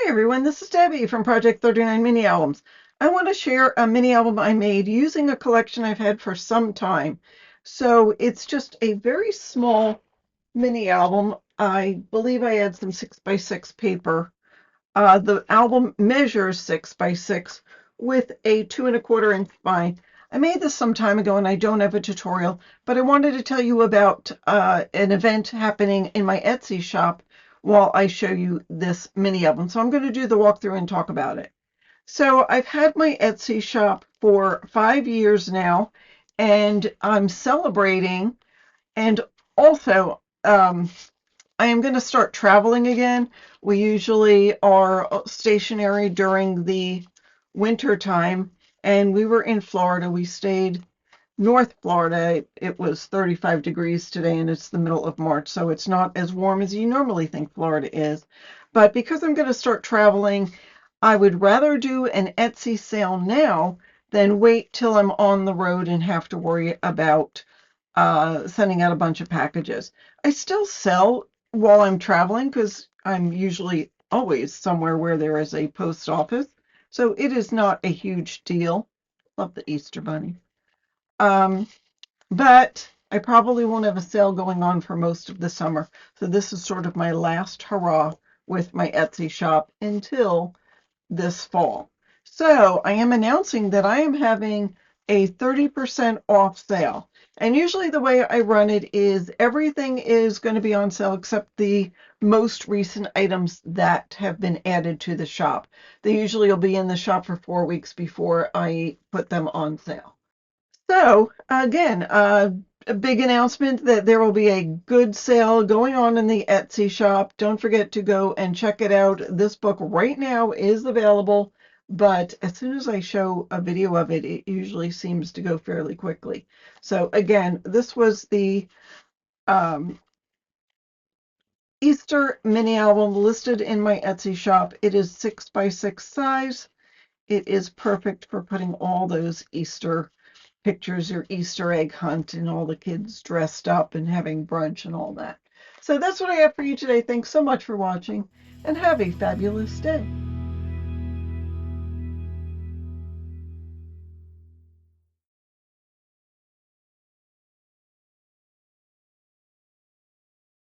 Hi everyone, this is Debbie from Project 39 Mini Albums. I want to share a mini album I made using a collection I've had for some time. So it's just a very small mini album. I believe I had some 6x6 paper. The album measures 6x6 with a 2¼ inch spine. I made this some time ago and I don't have a tutorial, but I wanted to tell you about an event happening in my Etsy shop while I show you this mini album. So I'm going to do the walkthrough and talk about it. So I've had my Etsy shop for 5 years now, and I'm celebrating. And also, I am going to start traveling again. We usually are stationary during the winter time, and we were in Florida. We stayed North Florida. It was 35 degrees today, and it's the middle of March, so it's not as warm as you normally think Florida is. But because I'm going to start traveling, I would rather do an Etsy sale now than wait till I'm on the road and have to worry about sending out a bunch of packages. I still sell while I'm traveling because I'm usually always somewhere where there is a post office. So it is not a huge deal. Love the Easter Bunny. Um, but I probably won't have a sale going on for most of the summer. So this is sort of my last hurrah with my Etsy shop until this fall. So I am announcing that I am having a 30% off sale. And usually the way I run it is everything is going to be on sale except the most recent items that have been added to the shop. They usually will be in the shop for 4 weeks before I put them on sale. So again, a big announcement that there will be a good sale going on in the Etsy shop. Don't forget to go and check it out. This book right now is available, but as soon as I show a video of it, it usually seems to go fairly quickly. So again, this was the um, Easter mini album listed in my Etsy shop. It is 6x6 size. It is perfect for putting all those Easter pictures, your Easter egg hunt, and all the kids dressed up and having brunch and all that. So that's what I have for you today. Thanks so much for watching, and have a fabulous day.